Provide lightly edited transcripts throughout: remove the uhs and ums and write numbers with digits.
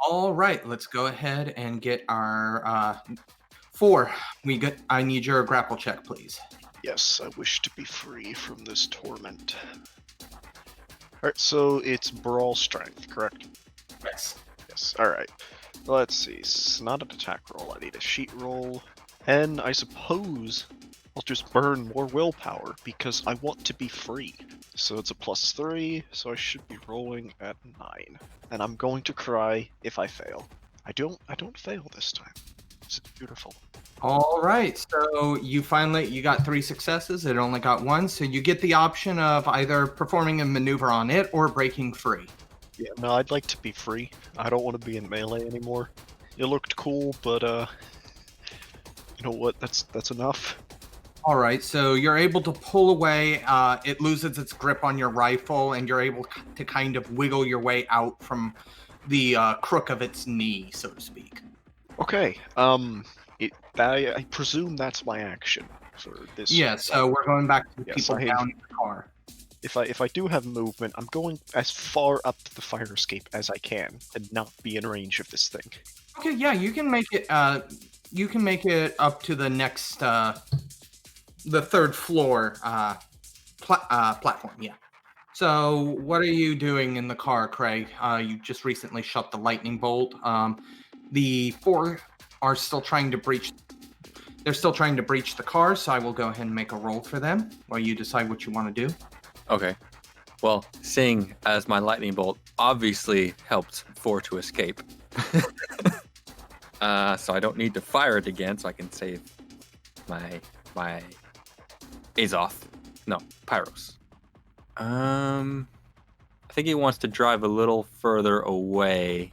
All right, let's go ahead and get our 4. I need your grapple check, please. Yes, I wish to be free from this torment. Alright, so it's brawl strength, correct? Yes. Yes, alright. Let's see, it's not an attack roll, I need a sheet roll. And I suppose I'll just burn more willpower because I want to be free. So it's a +3, so I should be rolling at 9. And I'm going to cry if I fail. I don't fail this time. It's beautiful. All right, so you got 3 successes. It only got 1, so you get the option of either performing a maneuver on it or breaking free. Yeah, no, I'd like to be free. I don't want to be in melee anymore. It looked cool, but you know what? That's enough. All right, so you're able to pull away. It loses its grip on your rifle, and you're able to kind of wiggle your way out from the crook of its knee, so to speak. Okay. I presume that's my action for this. Yeah, so we're going back to the Yes, people down in the car. If I do have movement, I'm going as far up the fire escape as I can and not be in range of this thing. Okay, yeah, you can make it. You can make it up to the next, the 3rd floor platform. Yeah. So, what are you doing in the car, Craig? You just recently shot the lightning bolt. The 4 are still trying to breach. They're still trying to breach the car, so I will go ahead and make a roll for them while you decide what you want to do. Okay. Well, seeing as my lightning bolt obviously helped 4 to escape, so I don't need to fire it again, so I can save my Azoth. No, Pyros. I think he wants to drive a little further away,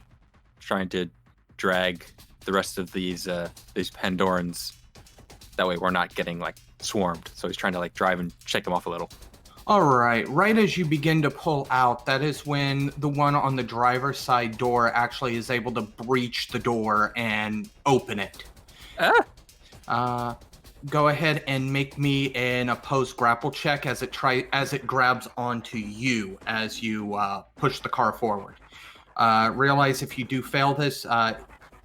trying to drag the rest of these Pandorans. That way we're not getting like swarmed. So he's trying to like drive and shake them off a little. All right. Right as you begin to pull out, that is when the one on the driver's side door actually is able to breach the door and open it. Go ahead and make me an opposed grapple check as it grabs onto you as you push the car forward. Realize if you do fail this,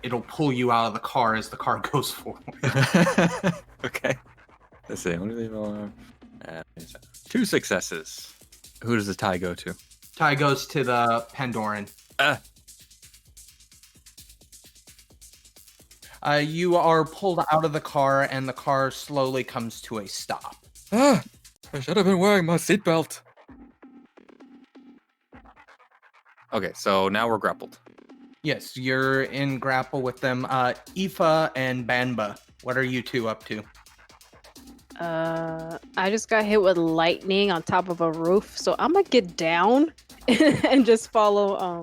it'll pull you out of the car as the car goes forward. Okay. Let's see. 2 successes. Who does the tie go to? Tie goes to the Pandoran. You are pulled out of the car, and the car slowly comes to a stop. I should have been wearing my seatbelt. Okay, so now we're grappled. Yes, you're in grapple with them. Aoife and Banba, what are you 2 up to? I just got hit with lightning on top of a roof, so I'm gonna get down and just follow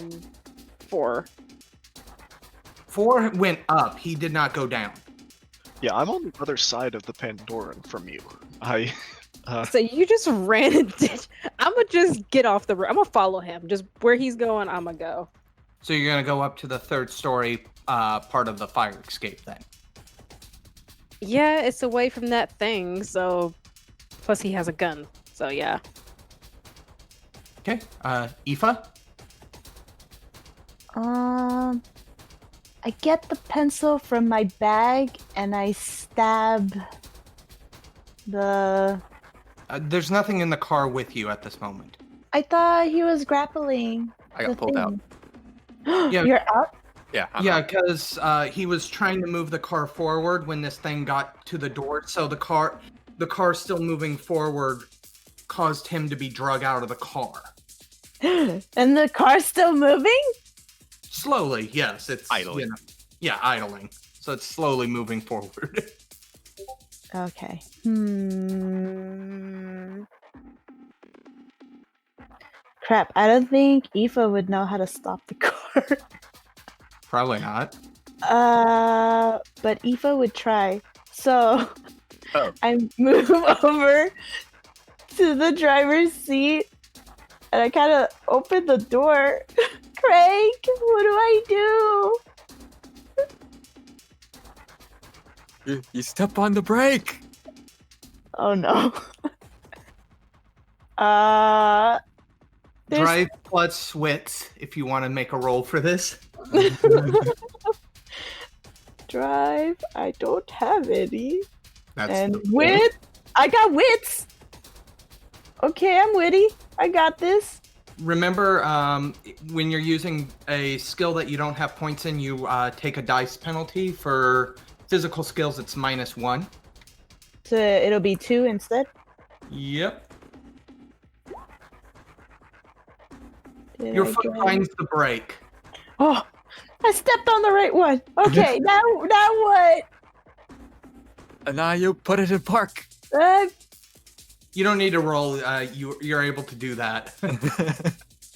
4. 4 went up. He did not go down. Yeah, I'm on the other side of the Pandoran from you. So you just ran and did. I'm gonna just get off the roof. I'm gonna follow him. Just where he's going, I'm gonna go. So you're gonna go up to the 3rd story part of the fire escape then. Yeah, it's away from that thing, so plus he has a gun. So yeah. Okay. Aoife? I get the pencil from my bag and I stab the... There's nothing in the car with you at this moment. I thought he was grappling. I got pulled out. Yeah. You're up? Yeah. Yeah, because he was trying to move the car forward when this thing got to the door. So the car still moving forward caused him to be drug out of the car. And the car's still moving? Slowly, yes. It's idling. Idling. So it's slowly moving forward. Okay. Crap, I don't think Aoife would know how to stop the car. Probably not. But Aoife would try. So I move over to the driver's seat and I kind of open the door. Craig, what do I do? You step on the brake. Oh no. Drive plus wits if you want to make a roll for this. Drive. I don't have any. That's And the point. wit. I got wits. Okay, I'm witty. I got this. Remember, when you're using a skill that you don't have points in, you take a dice penalty. For physical skills, it's -1. So it'll be 2 instead. Yep. Did Your I foot get- finds the brake. Oh, I stepped on the right one. Okay, now what? And now you put it in park. You don't need to roll. You're able to do that.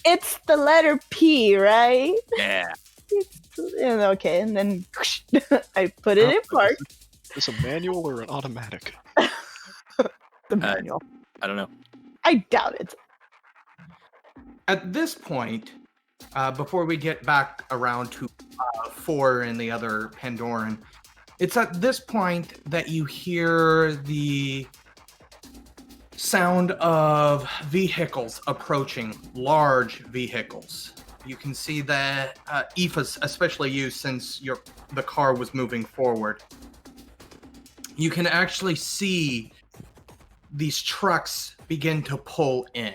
It's the letter P, right? Yeah. Okay, and then I put it in park. Is this a manual or an automatic? The manual. I don't know. I doubt it. At this point, before we get back around to 4 and the other Pandoran, it's at this point that you hear the sound of vehicles approaching, large vehicles. You can see that Aoife, especially you, since the car was moving forward, you can actually see these trucks begin to pull in.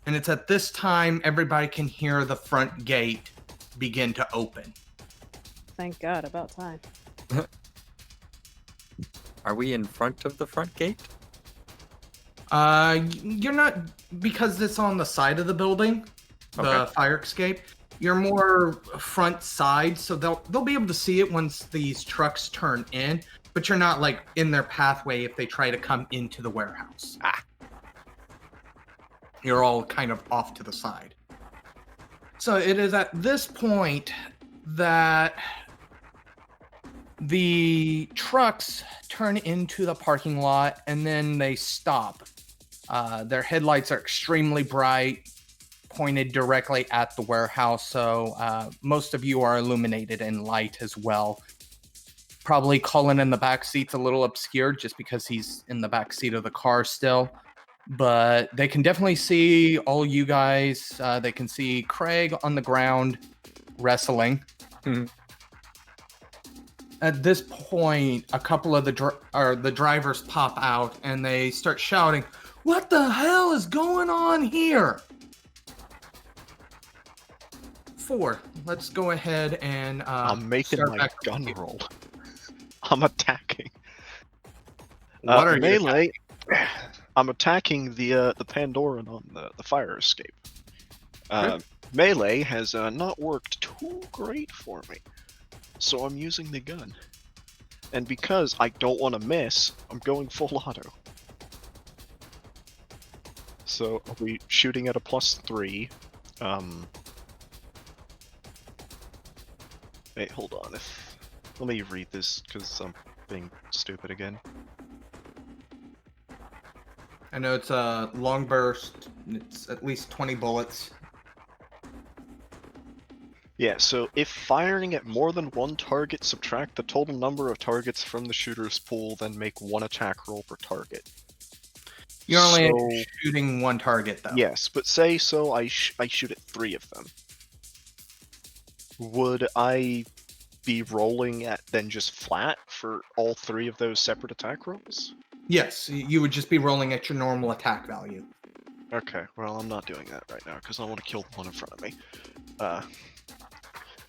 And it's at this time everybody can hear the front gate begin to open. Thank God, about time. Are we in front of the front gate? You're not, because it's on the side of the building, the Okay. fire escape. You're more front side, so they'll be able to see it once these trucks turn in. But you're not like in their pathway if they try to come into the warehouse. You're all kind of off to the side. So it is at this point that the trucks turn into the parking lot and then they stop. Their headlights are extremely bright, pointed directly at the warehouse, so most of you are illuminated in light as well. Probably Cullen in the back seat's a little obscured just because he's in the back seat of the car still. But they can definitely see all you guys. They can see Craig on the ground wrestling. Mhm. At this point, a couple of the drivers pop out and they start shouting, "What the hell is going on here?" 4. Let's go ahead and I'm making start my back- gun roll. I'm attacking. What are you melee? I'm attacking the Pandoran on the fire escape. Melee has not worked too great for me, so I'm using the gun. And because I don't want to miss, I'm going full auto. So I'll be shooting at a +3. Wait, hold on. Let me read this because I'm being stupid again. I know it's a long burst. It's at least 20 bullets. Yeah, so if firing at more than one target, subtract the total number of targets from the shooter's pool, then make 1 attack roll per target. You're only So- shooting one target, though. Yes, but say so I shoot at 3 of them. Would I be rolling at then just flat for all 3 of those separate attack rolls? Yes, you would just be rolling at your normal attack value. Okay, well I'm not doing that right now because I want to kill the one in front of me.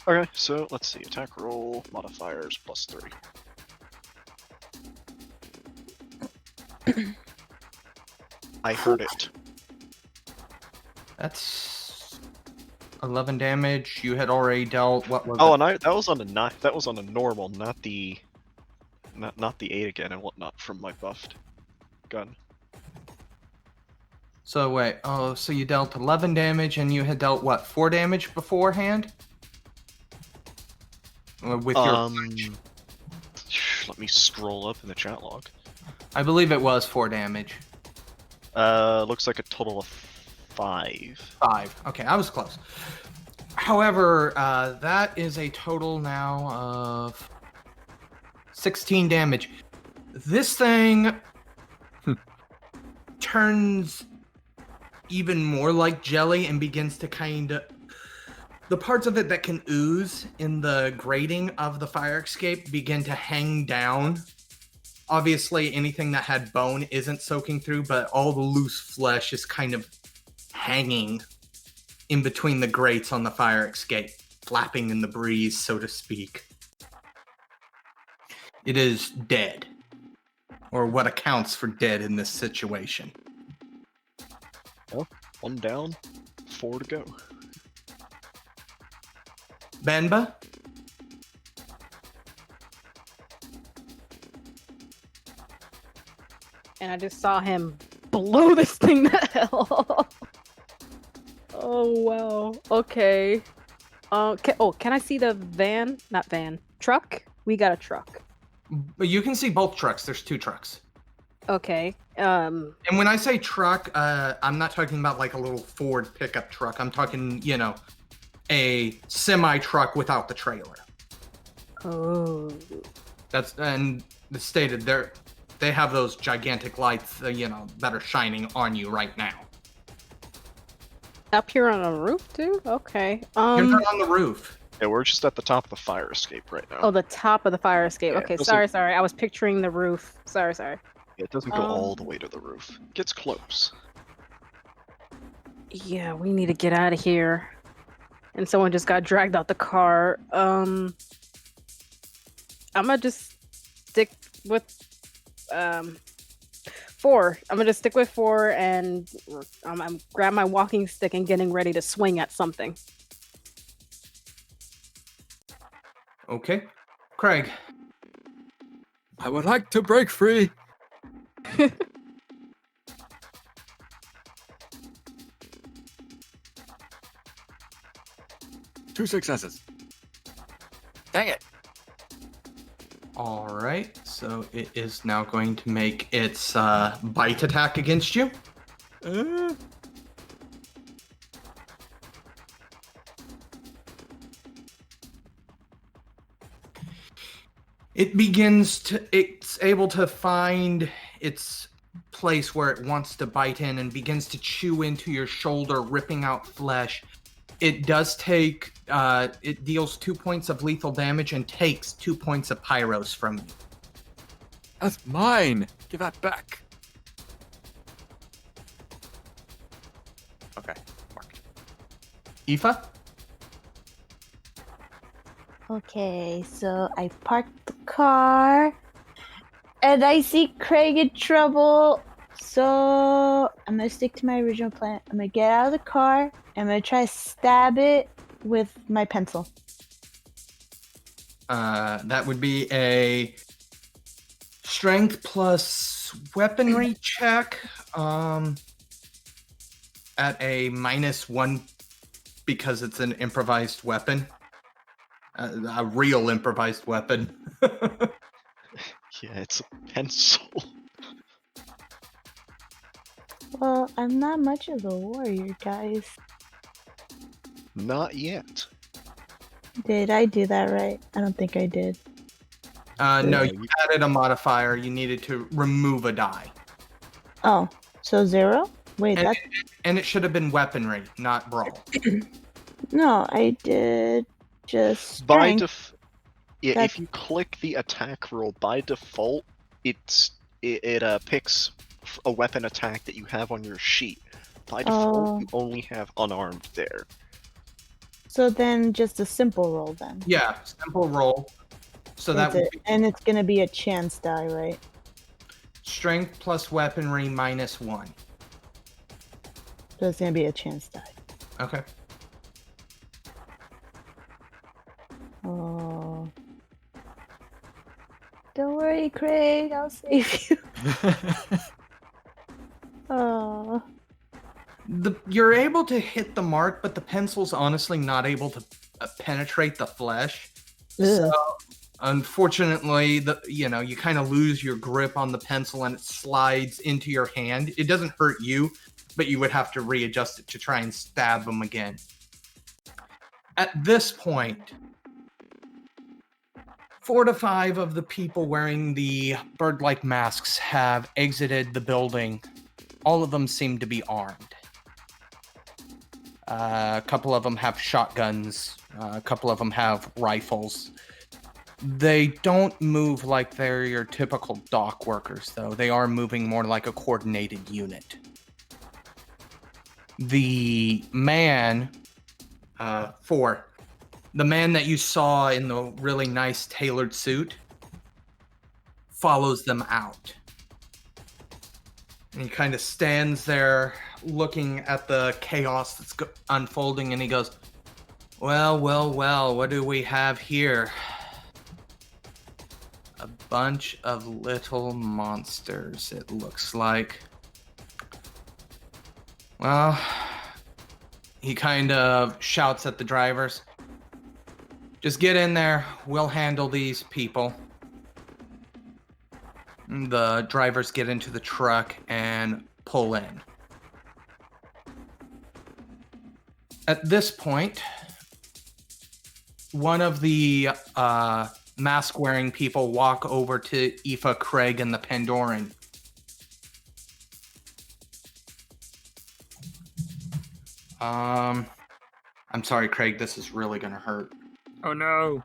Okay, so let's see. Attack roll, modifiers, +3. I heard it. That's 11 damage. You had already dealt. What was Oh, it? and that was on a normal, not the 8 again and whatnot from my buffed gun. So wait. Oh, so you dealt 11 damage, and you had dealt what? 4 damage beforehand. With your, Let me scroll up in the chat log. I believe it was 4 damage. Looks like a total of 5. 5. Okay, I was close. However, that is a total now of 16 damage. This thing turns even more like jelly and begins to the the parts of it that can ooze in the grating of the fire escape begin to hang down. Obviously, anything that had bone isn't soaking through, but all the loose flesh is kind of hanging in between the grates on the fire escape, flapping in the breeze, so to speak. It is dead, or what accounts for dead in this situation. Well, 1 down, 4 to go. Banba? And I just saw him blow this thing to hell. Oh, wow. Okay. Can I see the van? Not van. Truck? We got a truck. But you can see both trucks. There's 2 trucks. Okay. And when I say truck, I'm not talking about like a little Ford pickup truck. I'm talking, a semi-truck without the trailer. Oh. And stated they have those gigantic lights, that are shining on you right now. Up here on a roof too? Okay. You're not on the roof. Yeah, we're just at the top of the fire escape right now. Oh, the top of the fire escape. Yeah, Okay, it sorry. I was picturing the roof. Sorry. It doesn't go all the way to the roof. It gets close. Yeah, we need to get out of here. And someone just got dragged out the car. I'm gonna just stick with 4. I'm gonna just stick with 4, and I'm grab my walking stick and getting ready to swing at something. Okay. Craig. I would like to break free. 2 successes. Dang it. All right. So it is now going to make its bite attack against you. It's able to find its place where it wants to bite in and begins to chew into your shoulder, ripping out flesh. It does take, it deals 2 points of lethal damage and takes 2 points of pyros from you. That's mine. Give that back. Okay, marked. Aoife? Okay, so I parked the car and I see Craig in trouble. So I'm gonna stick to my original plan. I'm gonna get out of the car. I'm gonna try to stab it with my pencil. That would be a strength plus weaponry check at a -1 because it's an improvised weapon. A real improvised weapon. Yeah, it's a pencil. Well, I'm not much of a warrior, guys. Not yet. Did I do that right? I don't think I did. No, you added a modifier. You needed to remove a die. Oh, so 0? Wait, And, that's... and it should have been weaponry, not brawl. No, I did just By strength. yeah, That's- if you click the attack roll, by default, it picks a weapon attack that you have on your sheet. By default, you only have unarmed there. So then just a simple roll then. Yeah, simple roll. So that would be And it's gonna be a chance die, right? strength plus weaponry -1. So it's gonna be a chance die. Okay. Oh. Don't worry, Craig, I'll save you. Oh. You're able to hit the mark, but the pencil's honestly not able to penetrate the flesh. So, unfortunately, you kind of lose your grip on the pencil and it slides into your hand. It doesn't hurt you, but you would have to readjust it to try and stab them again. At this point, 4 to 5 of the people wearing the bird-like masks have exited the building. All of them seem to be armed. A couple of them have shotguns. A couple of them have rifles. They don't move like they're your typical dock workers, though. They are moving more like a coordinated unit. The man, the man that you saw in the really nice tailored suit, follows them out. And he kind of stands there looking at the chaos that's unfolding, and he goes, well, what do we have here? A bunch of little monsters, it looks like. Well, he kind of shouts at the drivers. Just get in there, we'll handle these people. The drivers get into the truck and pull in. At this point, one of the mask-wearing people walk over to Aoife, Craig, and the Pandoran. I'm sorry, Craig, this is really gonna hurt. Oh no.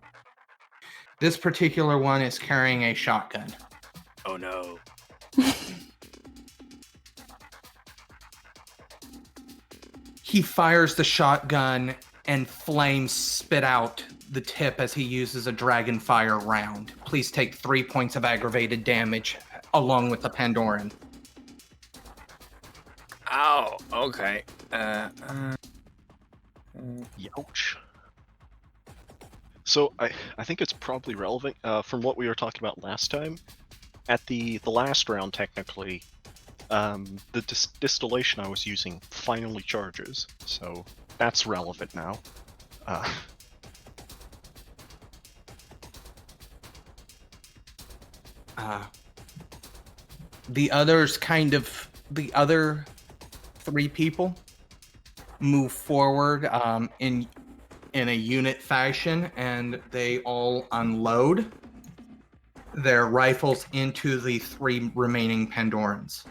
This particular one is carrying a shotgun. Oh no. He fires the shotgun and flames spit out the tip as he uses a dragon fire round. Please take 3 points of aggravated damage along with the Pandoran. Ow. Okay. Youch. So I think it's probably relevant from what we were talking about last time. At the last round, technically, the distillation I was using finally charges, so that's relevant now. The other 3 people move forward in a unit fashion, and they all unload their rifles into the 3 remaining Pandorans.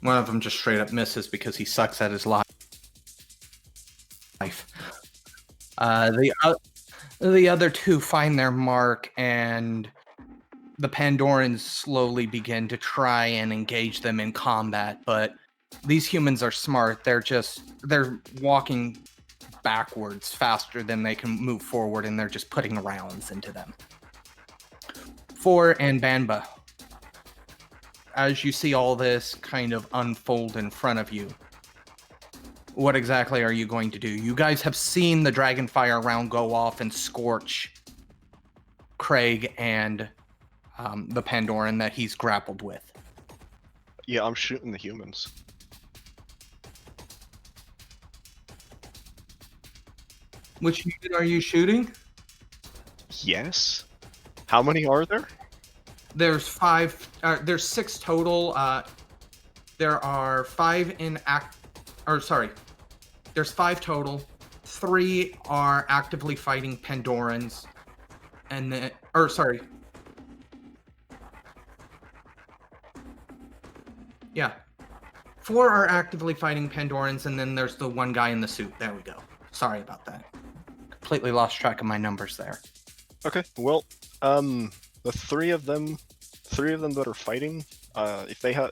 One of them just straight up misses because he sucks at his life. The other 2 find their mark, and the Pandorans slowly begin to try and engage them in combat, but these humans are smart. They're walking backwards faster than they can move forward, and they're just putting rounds into them. 4 and Banba. As you see all this kind of unfold in front of you, what exactly are you going to do? You guys have seen the Dragonfire round go off and scorch Craig and the Pandoran that he's grappled with. Yeah, I'm shooting the humans. Which unit are you shooting? Yes? How many are there? There's 6 total. There are 5 in there's 5 total. 3 are actively fighting Pandorans, and then, yeah, 4 are actively fighting Pandorans, and then there's the one guy in the suit. There we go. Sorry about that. Completely lost track of my numbers there. Okay, well, the 3 of them that are fighting, if they have,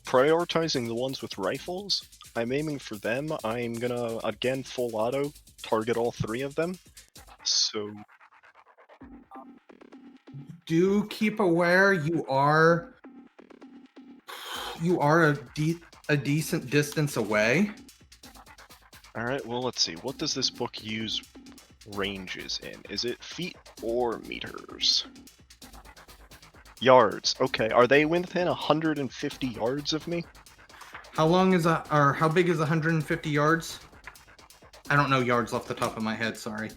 prioritizing the ones with rifles, I'm aiming for them. I'm gonna, again, full auto, target all 3 of them, so... Do keep aware you are a decent distance away. Alright, well, let's see. What does this book use ranges in? Is it feet or meters? Yards. Okay, are they within 150 yards of me? How big is 150 yards? I don't know yards off the top of my head, sorry.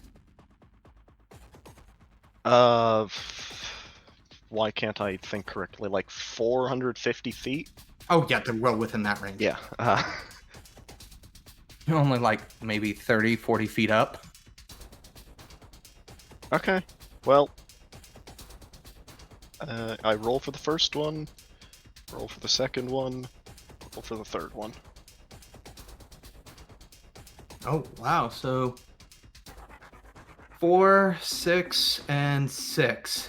Why can't I think correctly? Like 450 feet? Oh yeah, they're well within that range. Yeah, Only like maybe 30, 40 feet up. okay. Well, I roll for the first one, roll for the second one, roll for the third one. Oh, wow. So 4, 6, and 6.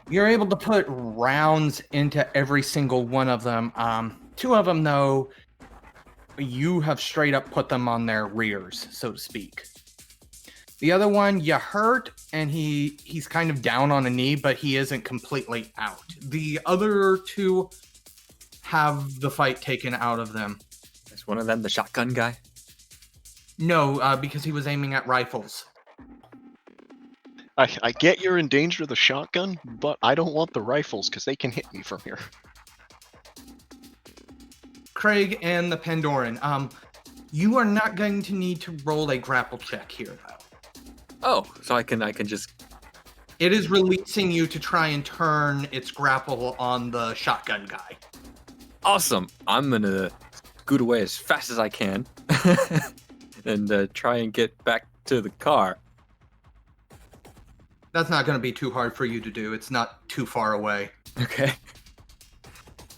You're able to put rounds into every single one of them. 2 of them, though, you have straight up put them on their rears, so to speak. The other one, you hurt, and he's kind of down on a knee, but he isn't completely out. The other 2 have the fight taken out of them. Is one of them the shotgun guy? No, because he was aiming at rifles. I get you're in danger of the shotgun, but I don't want the rifles because they can hit me from here. Craig and the Pandoran, you are not going to need to roll a grapple check here, though. Oh, so I can just... It is releasing you to try and turn its grapple on the shotgun guy. Awesome. I'm gonna scoot away as fast as I can and try and get back to the car. That's not going to be too hard for you to do. It's not too far away. Okay.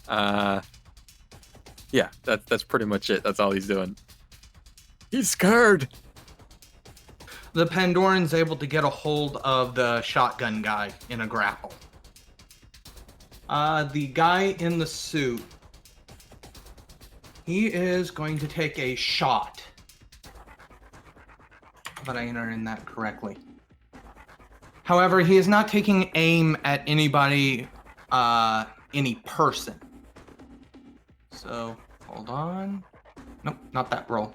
Yeah, that's pretty much it. That's all he's doing. He's scared. The Pandoran's able to get a hold of the shotgun guy in a grapple. The guy in the suit, he is going to take a shot. But I entered in that correctly. However, he is not taking aim at anybody, any person. So, hold on. Nope, not that roll.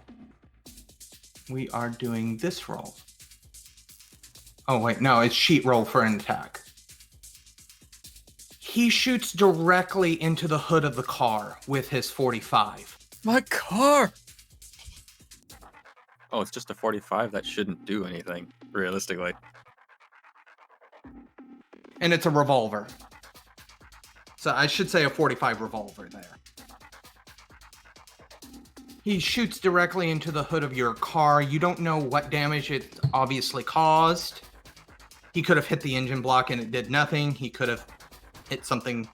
We are doing this roll. Oh, wait, no, it's sheet roll for an attack. He shoots directly into the hood of the car with his 45. My car! Oh, it's just a 45? That shouldn't do anything, realistically. And it's a revolver. So I should say a 45 revolver there. He shoots directly into the hood of your car. You don't know what damage it obviously caused. He could have hit the engine block and it did nothing. He could have hit something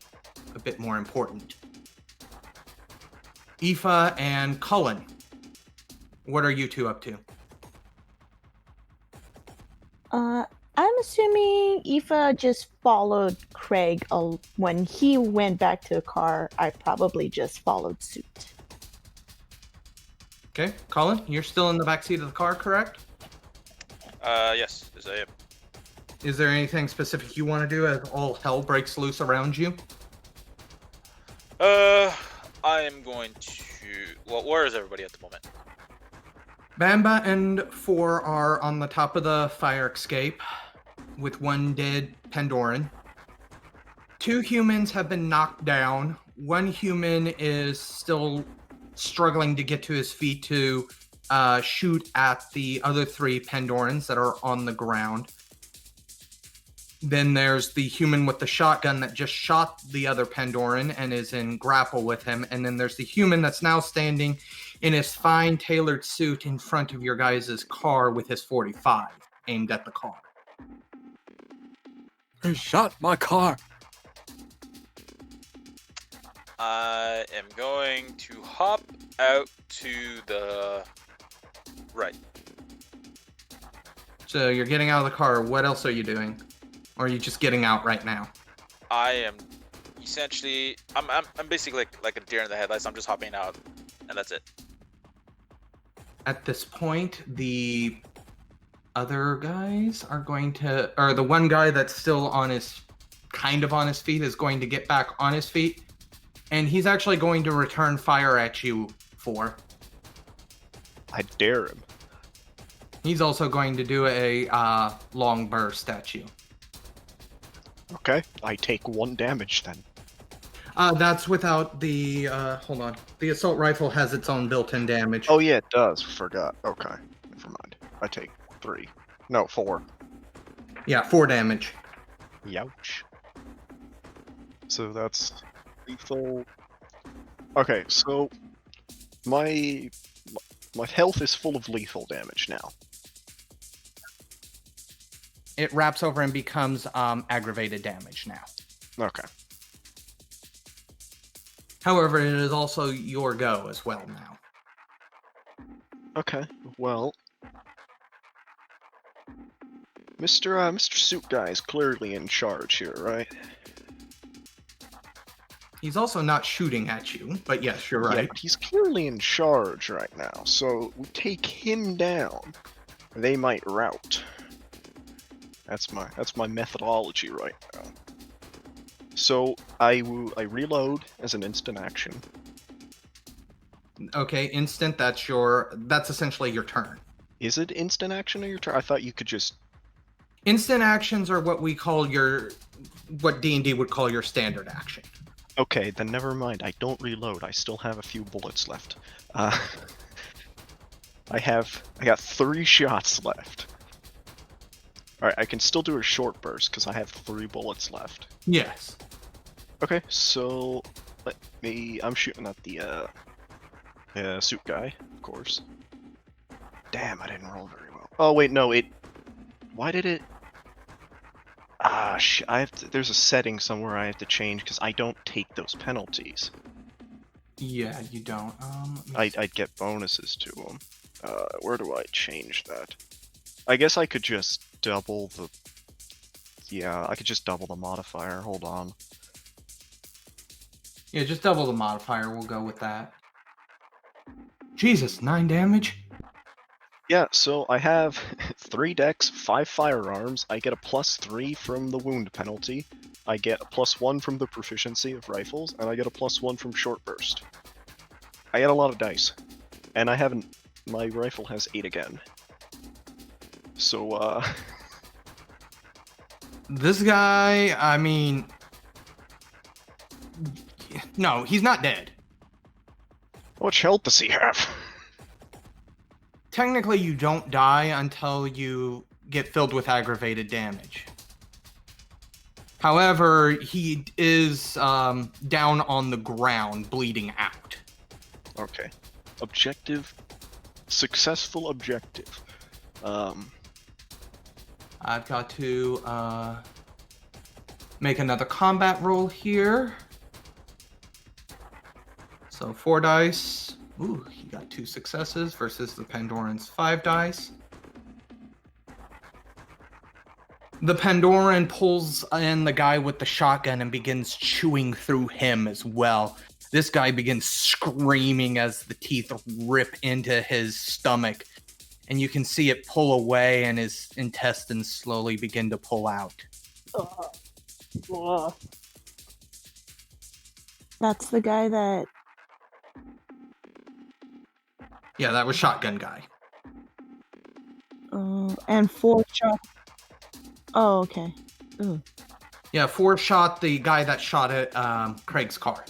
a bit more important. Aoife and Cullen, what are you 2 up to? I'm assuming Aoife just followed Craig when he went back to the car. I probably just followed suit. Okay, Cullen, you're still in the backseat of the car, correct? Yes, I am. Is there anything specific you want to do as all hell breaks loose around you? I am going to... Well, where is everybody at the moment? Banba and 4 are on the top of the fire escape with 1 dead Pandoran. 2 humans have been knocked down. 1 human is still struggling to get to his feet to shoot at the other 3 Pandorans that are on the ground. Then there's the human with the shotgun that just shot the other Pandoran and is in grapple with him. And then there's the human that's now standing in his fine tailored suit in front of your guys' car with his 45 aimed at the car. He shot my car. I am going to hop out to the right. So you're getting out of the car. What else are you doing? Or are you just getting out right now? I am essentially... I'm basically like a deer in the headlights. I'm just hopping out, and that's it. At this point, the other guys are going to... Or the one guy that's still on his... kind of on his feet is going to get back on his feet. And he's actually going to return fire at you, 4. I dare him. He's also going to do a long burst at you. Okay, I take 1 damage then. That's without the... hold on. The assault rifle has its own built-in damage. Oh yeah, it does. Forgot. Okay, never mind. I take 3. No, 4. Yeah, 4 damage. Youch. So that's lethal. Okay, so my health is full of lethal damage now. it wraps over and becomes aggravated damage now. Okay. However, it is also your go as well now. Okay. Well, Mr. Suit Guy is clearly in charge here, right? He's also not shooting at you, but yes, you're Yeah, right. but he's clearly in charge right now, so we take him down. They might rout. That's my methodology right now. So I reload as an instant action. Okay, instant. That's essentially your turn. Is it instant action or your turn? I thought you could just. Instant actions are what we call what D&D would call your standard action. Okay, then never mind. I don't reload. I still have a few bullets left. I got 3 shots left. Alright, I can still do a short burst because I have 3 bullets left. Yes. Okay, so I'm shooting at the suit guy, of course. Damn, I didn't roll very well. Oh wait, no, why did it? There's a setting somewhere I have to change because I don't take those penalties. Yeah, you don't. I'd get bonuses to them. Where do I change that? I guess I could just double the. Yeah, I could just double the modifier. Hold on. Yeah, just double the modifier. We'll go with that. Jesus, 9 damage? Yeah, so I have 3 decks, 5 firearms. I get a +3 from the wound penalty. I get a +1 from the proficiency of rifles, and I get a +1 from short burst. I get a lot of dice, and my rifle has 8 again. So This guy, I mean, no, he's not dead. how much health does he have? Technically, you don't die until you get filled with aggravated damage. However, he is down on the ground, bleeding out. Okay. Objective. Successful objective. I've got to make another combat roll here. So 4 dice. Ooh, he got 2 successes versus the Pandoran's 5 dice. The Pandoran pulls in the guy with the shotgun and begins chewing through him as well. This guy begins screaming as the teeth rip into his stomach. And you can see it pull away and his intestines slowly begin to pull out. That's the guy that. Yeah, that was shotgun guy. And 4 shots. Oh, okay. Ooh. Yeah, 4 shot the guy that shot at Craig's car.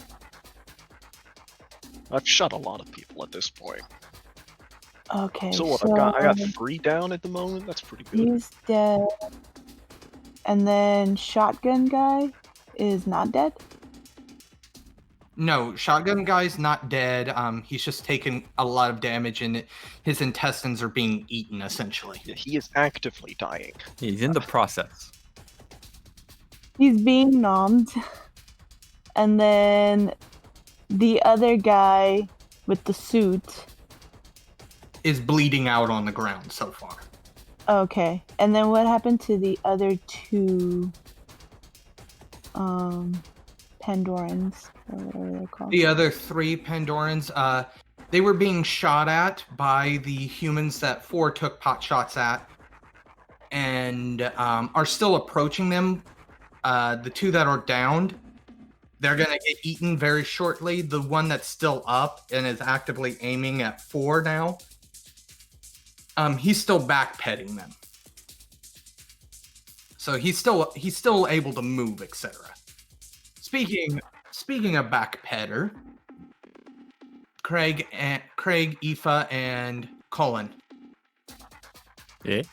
I've shot a lot of people at this point. Okay. So what? I got 3 down at the moment. That's pretty good. He's dead. And then shotgun guy is not dead. No, shotgun guy's not dead. He's just taken a lot of damage and his intestines are being eaten, essentially. Yeah, he is actively dying. He's in the process. He's being nommed. And then the other guy with the suit Is bleeding out on the ground so far. Okay. And then what happened to the other 2 Pandorans or whatever they're called? The other 3 Pandorans, they were being shot at by the humans that 4 took pot shots at and are still approaching them. The 2 that are downed, they're going to get eaten very shortly. The one that's still up and is actively aiming at 4 now, he's still backpeding them. So he's still able to move, etc. Speaking of backpedder, Craig, Aoife, and Cullen. Yeah.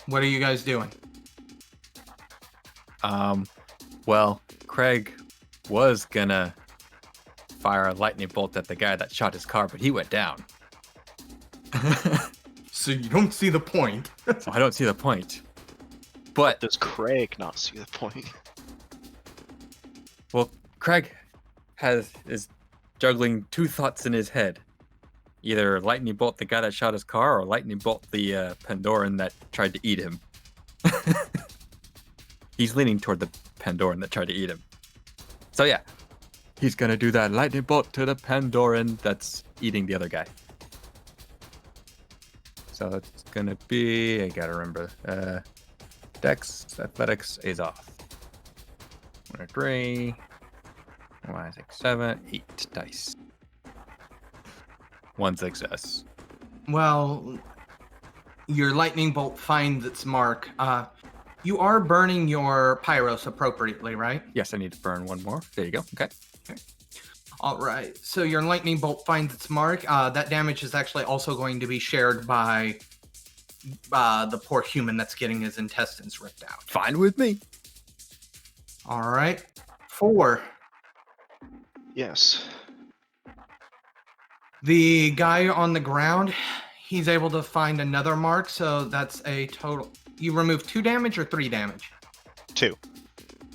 What are you guys doing? Well, Craig was gonna fire a lightning bolt at the guy that shot his car, but he went down. So you don't see the point. So I don't see the point. But Does Craig not see the point? well, Craig is juggling two thoughts in his head. Either lightning bolt the guy that shot his car, or lightning bolt the Pandoran that tried to eat him. He's leaning toward the Pandoran that tried to eat him. So yeah, he's gonna do that lightning bolt to the Pandoran that's eating the other guy. So it's gonna be, I gotta remember, Dex, Athletics is off. 1 or 3, 1, 6, 7, 8 dice. 1 success. Well, your lightning bolt finds its mark. You are burning your pyros appropriately, right? Yes, I need to burn one more. There you go. Okay. All right. So your lightning bolt finds its mark. That damage is actually also going to be shared by the poor human that's getting his intestines ripped out. Fine with me. All right. 4. Yes. The guy on the ground, he's able to find another mark, so that's a total. You remove 2 damage or 3 damage? 2.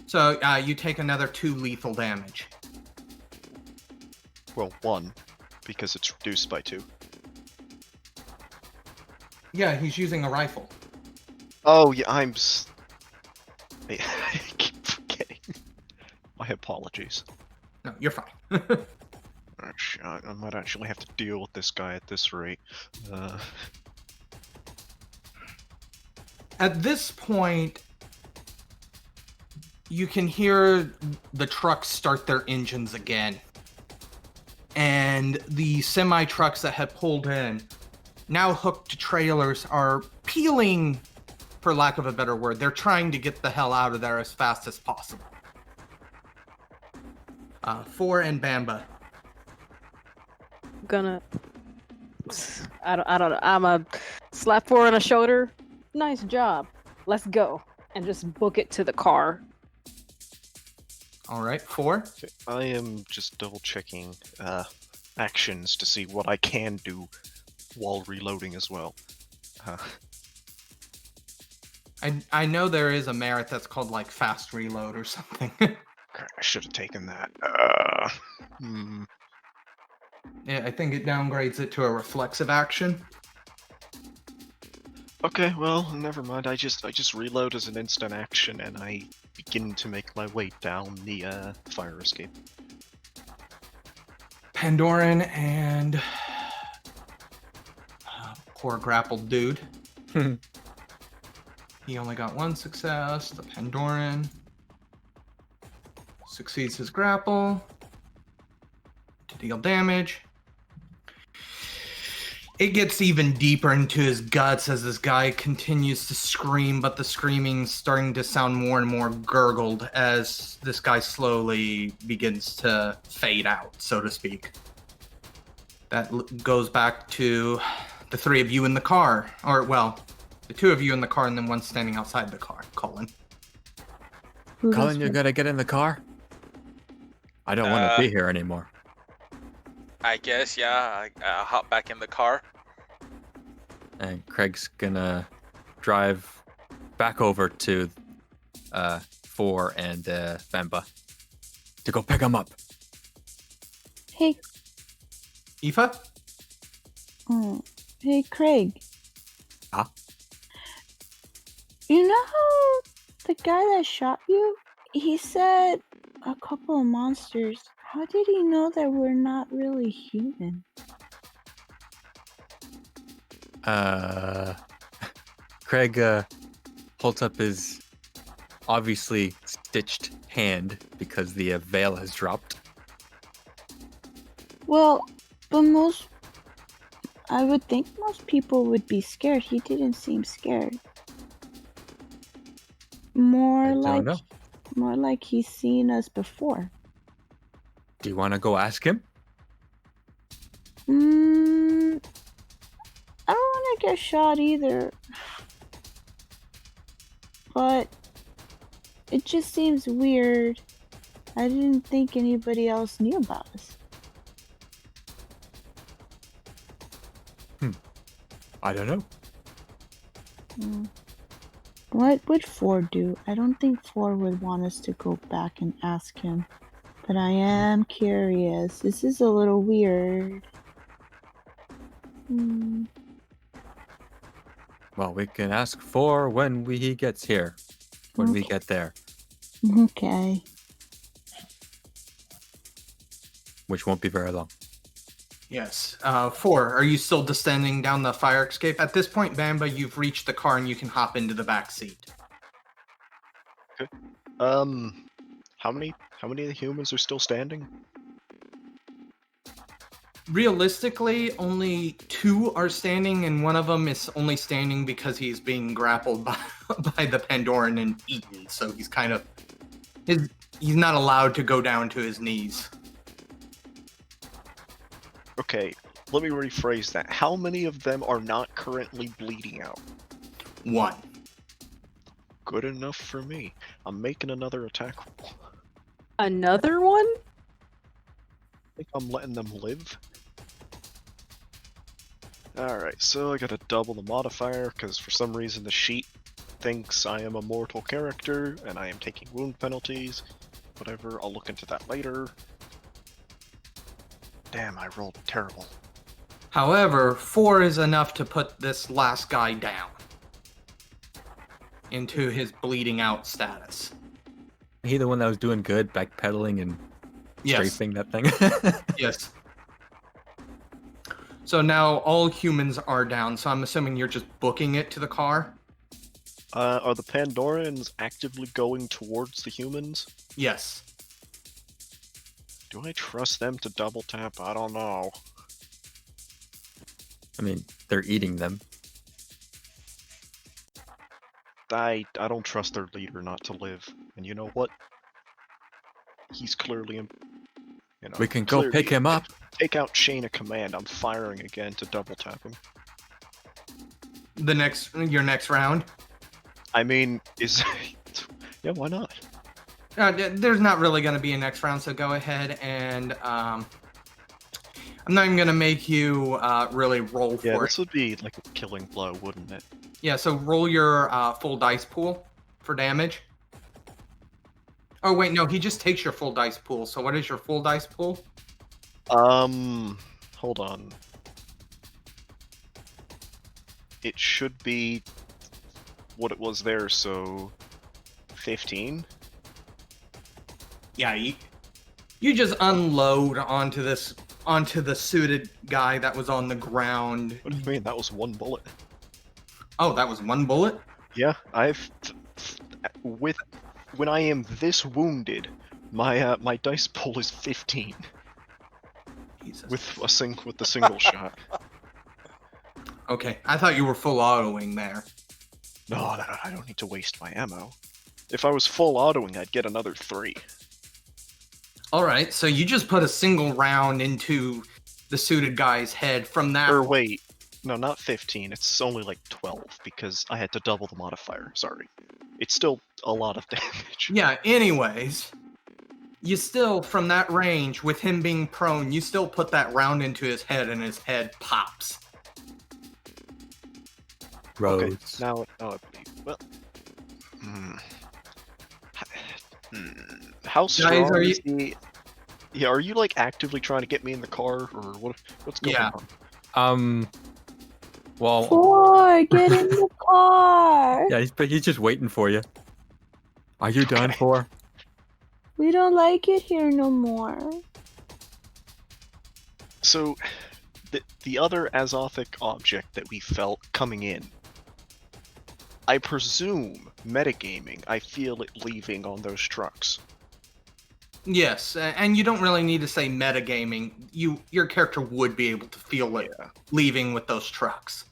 So you take another 2 lethal damage. Well, 1, because it's reduced by 2. Yeah, he's using a rifle. Oh, yeah, I keep forgetting. My apologies. No, you're fine. I might actually have to deal with this guy at this rate. At this point, you can hear the trucks start their engines again. And the semi-trucks that had pulled in, now hooked to trailers, are peeling, for lack of a better word. They're trying to get the hell out of there as fast as possible. 4 and Banba. I don't know. I'm a slap 4 on a shoulder. Nice job. Let's go. And just book it to the car. All right, 4. Okay, I am just double checking actions to see what I can do while reloading as well. I know there is a merit that's called like fast reload or something. I should have taken that. Yeah, I think it downgrades it to a reflexive action. Okay, well, never mind. I just reload as an instant action, and I begin to make my way down the fire escape. Pandoran and poor grappled dude. He only got 1 success. The Pandoran succeeds his grapple to deal damage. It gets even deeper into his guts as this guy continues to scream, but the screaming's starting to sound more and more gurgled as this guy slowly begins to fade out, so to speak. That goes back to the 3 of you in the car, or well, the 2 of you in the car and then 1 standing outside the car. Cullen. Cullen, you gotta get in the car. I don't want to be here anymore. I guess, yeah. I'll hop back in the car. And Craig's gonna drive back over to 4 and Banba to go pick him up. Hey, Aoife? hey, Craig. Huh? You know how the guy that shot you? He said a couple of monsters. How did he know that we're not really human? Craig holds up his obviously stitched hand because the veil has dropped. Well, but I would think most people would be scared. He didn't seem scared. More like he's seen us before. Do you want to go ask him? I don't want to get shot either. But it just seems weird. I didn't think anybody else knew about us. I don't know. What would 4 do? I don't think 4 would want us to go back and ask him. But I am curious. This is a little weird. Well, we can ask 4 when he gets here. When we get there. Okay. Which won't be very long. Yes. 4, are you still descending down the fire escape? At this point, Banba, you've reached the car and you can hop into the back seat. Okay. How many of the humans are still standing? Realistically, only 2 are standing, and one of them is only standing because he's being grappled by the Pandoran and eaten. So he's kind of he's not allowed to go down to his knees. Okay, let me rephrase that. How many of them are not currently bleeding out? 1. Good enough for me. I'm making another attack roll. Another one? I think I'm letting them live. Alright, so I gotta double the modifier, because for some reason the sheet thinks I am a mortal character, and I am taking wound penalties. Whatever, I'll look into that later. Damn, I rolled terrible. However, 4 is enough to put this last guy down into his bleeding out status. He the one that was doing good, backpedaling and strafing that thing? Yes. So now all humans are down, so I'm assuming you're just booking it to the car? Are the Pandorans actively going towards the humans? Yes. Do I trust them to double tap? I don't know. I mean, they're eating them. I don't trust their leader not to live. And you know what? He's clearly, We can go pick him up. Take out chain of command. I'm firing again to double tap him. Your next round? I mean, yeah, why not? There's not really going to be a next round, so go ahead and I'm not even going to make you really roll for Yeah, it. this would be like a killing blow, wouldn't it? Yeah, so roll your full dice pool for damage. Oh, wait, no, he just takes your full dice pool. So what is your full dice pool? Hold on. It should be what it was there, so 15? Yeah, you just unload onto the suited guy that was on the ground. What do you mean? That was 1 bullet. Oh, that was 1 bullet? Yeah, when I am this wounded, my dice pool is 15 Jesus. with the single shot. Okay, I thought you were full autoing there. No, I don't need to waste my ammo. If I was full autoing, I'd get another 3. Alright, so you just put a single round into the suited guy's head from that. Or wait, no, not 15. It's only like 12 because I had to double the modifier. Sorry. It's still a lot of damage. Yeah, anyways. You still, from that range, with him being prone, you still put that round into his head and his head pops. Rose. Okay, now I believe. Well, how strong are is he? Yeah, are you like actively trying to get me in the car, or what's going on? Well, 4, get in the car. yeah, he's just waiting for you. Are you done for? We don't like it here no more. So, the other azothic object that we felt coming in, I presume, metagaming, I feel it leaving on those trucks. Yes, and you don't really need to say metagaming. Your character would be able to feel it leaving with those trucks.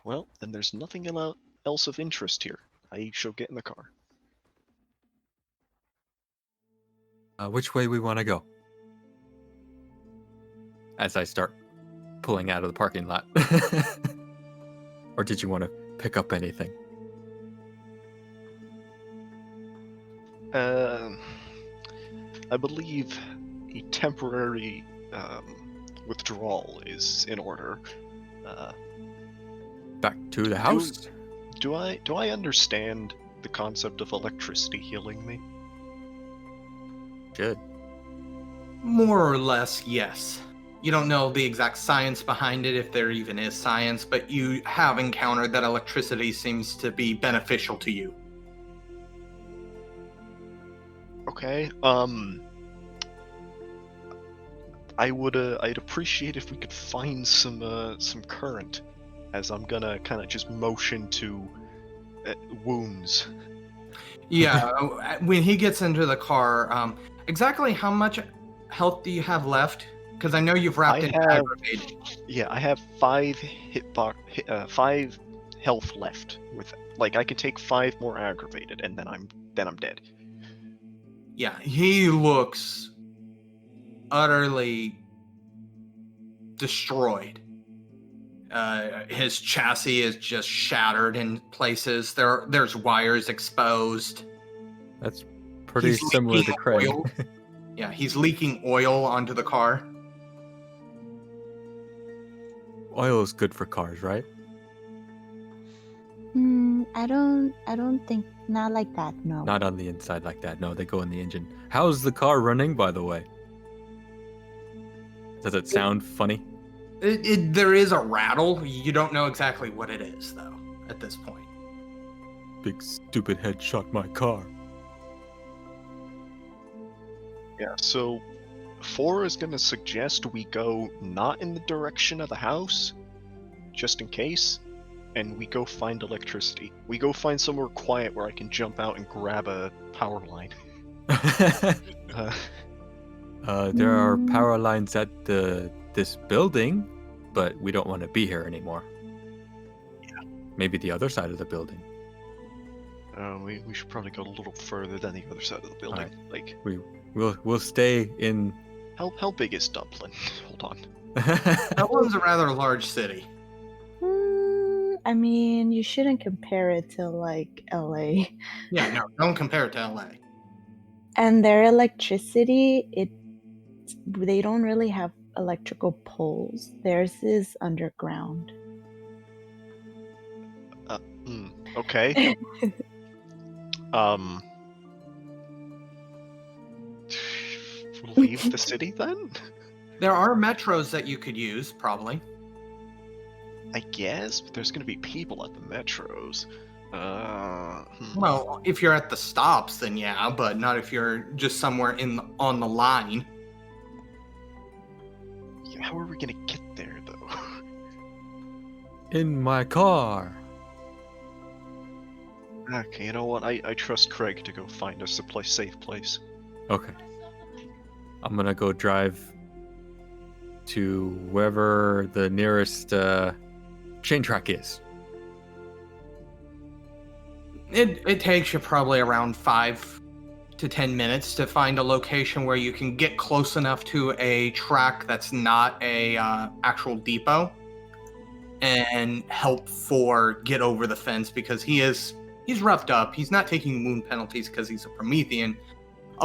Well, then there's nothing else of interest here. I shall get in the car. Which way we want to go? As I start pulling out of the parking lot. Or did you want to pick up anything? I believe a temporary withdrawal is in order. Back to the house? Do I understand the concept of electricity healing me? Good. More or less, yes. You don't know the exact science behind it, if there even is science, but you have encountered that electricity seems to be beneficial to you. Okay. I'd appreciate if we could find some current, as I'm gonna kind of just motion to wounds. Yeah, when he gets into the car, exactly how much health do you have left? Because I know you've wrapped I in have- aggravated. Yeah, I have 5 5 health left. With like, I can take 5 more aggravated, and then I'm dead. Yeah, he looks utterly destroyed. His chassis is just shattered in places. There's wires exposed. That's pretty He's similar to leaking Craig. oil. Yeah, he's leaking oil onto the car. Oil is good for cars, right? I don't think, not like that, no. Not on the inside like that. No, they go in the engine. How's the car running, by the way? Does it sound funny? There is a rattle. You don't know exactly what it is, though, at this point. Big stupid head shot my car. Yeah, so 4 is gonna suggest we go not in the direction of the house, just in case, and we go find electricity. We go find somewhere quiet where I can jump out and grab a power line. There are power lines at this building, but we don't want to be here anymore. Yeah. Maybe the other side of the building. We should probably go a little further than the other side of the building. Alright. Like, We'll stay in. how big is Dublin? Hold on. Dublin's a rather large city. I mean, you shouldn't compare it to, like, LA. Yeah, no, don't compare it to LA. And their electricity, they don't really have electrical poles. Theirs is underground. Okay. Leave the city then? There are metros that you could use, probably. I guess, but there's gonna be people at the metros. Well, if you're at the stops, then yeah, but not if you're just somewhere on the line. Yeah, how are we gonna get there, though? In my car. Okay, you know what? I trust Craig to go find us a safe place. Okay. I'm gonna go drive to wherever the nearest chain track is. It takes you probably around 5 to 10 minutes to find a location where you can get close enough to a track that's not a actual depot, and help for get over the fence, because he's roughed up. He's not taking wound penalties because he's a Promethean,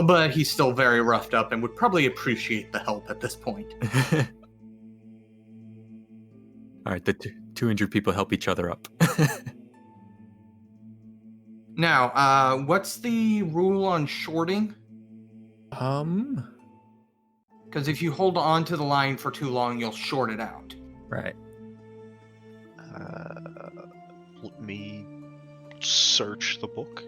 but he's still very roughed up and would probably appreciate the help at this point. All right, the two injured people help each other up. Now, what's the rule on shorting? Because if you hold on to the line for too long, you'll short it out. Right. Let me search the book.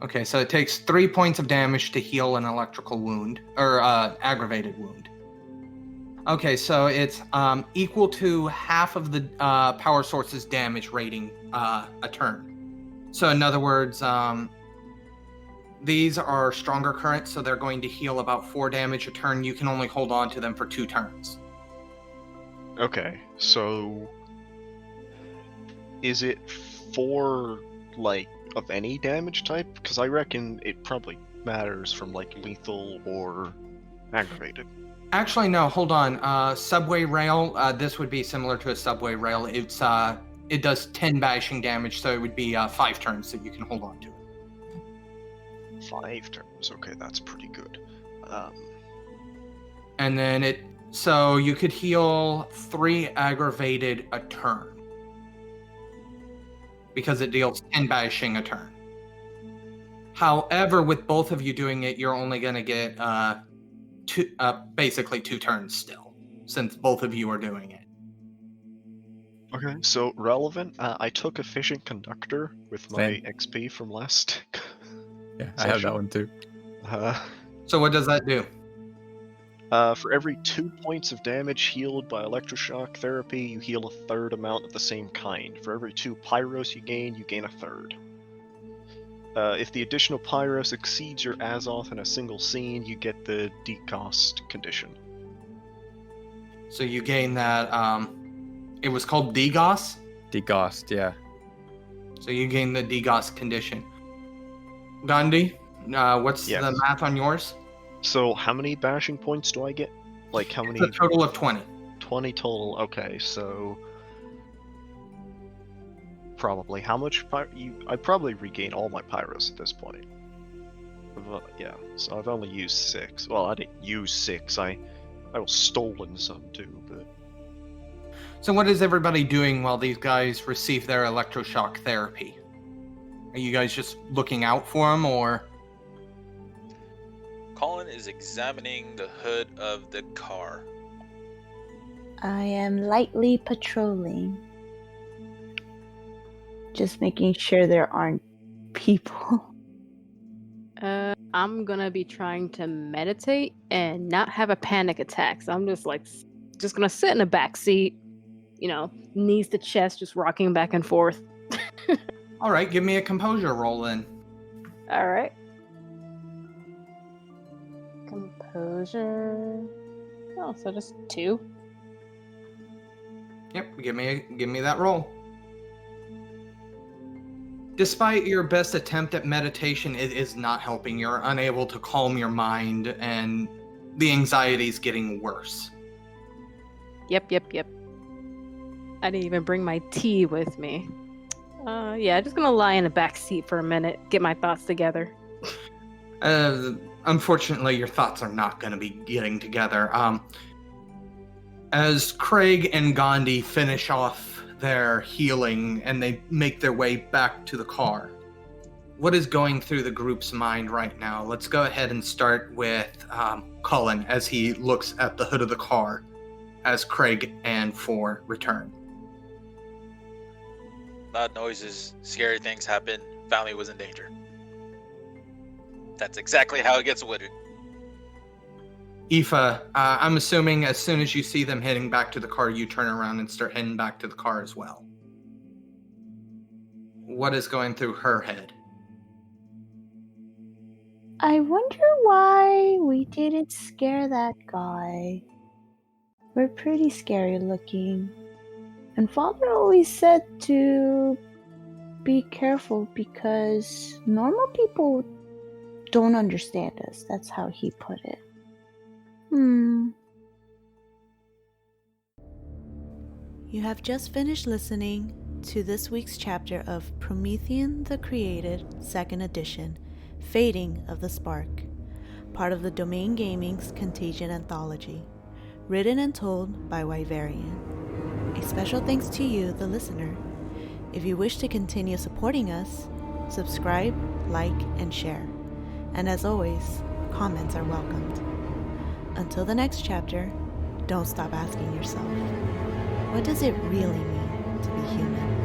Okay, so it takes 3 points of damage to heal an electrical wound, or aggravated wound. Okay, so it's equal to half of the power source's damage rating a turn. So in other words, these are stronger currents, so they're going to heal about 4 damage a turn. You can only hold on to them for 2 turns. Okay, so is it 4, like, of any damage type? Because I reckon it probably matters from, like, lethal or aggravated. Actually, no, hold on. Subway rail, this would be similar to a subway rail. It does 10 bashing damage, so it would be 5 turns that you can hold on to it. 5 turns, okay, that's pretty good. And then so you could heal 3 aggravated a turn. because it deals 10 bashing a turn. However, with both of you doing it, you're only going to get basically 2 turns still, since both of you are doing it. Okay, so relevant. I took Efficient Conductor with my Same. XP from last. Yeah, I have that session. one too. So what does that do? For every 2 points of damage healed by electroshock therapy, you heal a third amount of the same kind. For every 2 Pyros you gain a third. If the additional Pyros exceeds your Azoth in a single scene, you get the decost condition. So you gain that, it was called Degos? Degost, yeah. So you gain the Degos condition. Gandhi, what's Yes. the math on yours? So how many bashing points do I get? Like how many? It's a total of 20. 20 total. Okay, so probably how much? I probably regain all my Pyros at this point. Yeah, so I've only used 6. Well, I didn't use 6. I was stolen some too, but. So what is everybody doing while these guys receive their electroshock therapy? Are you guys just looking out for them, or? Cullen is examining the hood of the car. I am lightly patrolling. Just making sure there aren't people. I'm gonna be trying to meditate and not have a panic attack. So I'm just gonna sit in the back seat, knees to chest, just rocking back and forth. All right, give me a composure roll then. All right. Composure. Oh, so just 2. Yep, give me that roll. Despite your best attempt at meditation, it is not helping. You're unable to calm your mind, and the anxiety is getting worse. Yep. I didn't even bring my tea with me. Yeah, just gonna lie in the back seat for a minute, get my thoughts together. Unfortunately, your thoughts are not going to be getting together. As Craig and Gandhi finish off their healing and they make their way back to the car, what is going through the group's mind right now? Let's go ahead and start with Cullen as he looks at the hood of the car as Craig and 4 return. Loud noises, scary things happen, family was in danger. That's exactly how it gets wooded. Aoife, I'm assuming as soon as you see them heading back to the car, you turn around and start heading back to the car as well. What is going through her head? I wonder why we didn't scare that guy. We're pretty scary looking. And Father always said to be careful because normal people don't understand us. That's how he put it. You have just finished listening to this week's chapter of Promethean the Created, 2nd edition, Fading of the Spark, part of the Domain Gaming's Contagion Anthology, written and told by Wyverian. A special thanks to you, the listener. If you wish to continue supporting us, subscribe, like, and share. And as always, comments are welcomed. Until the next chapter, don't stop asking yourself, what does it really mean to be human?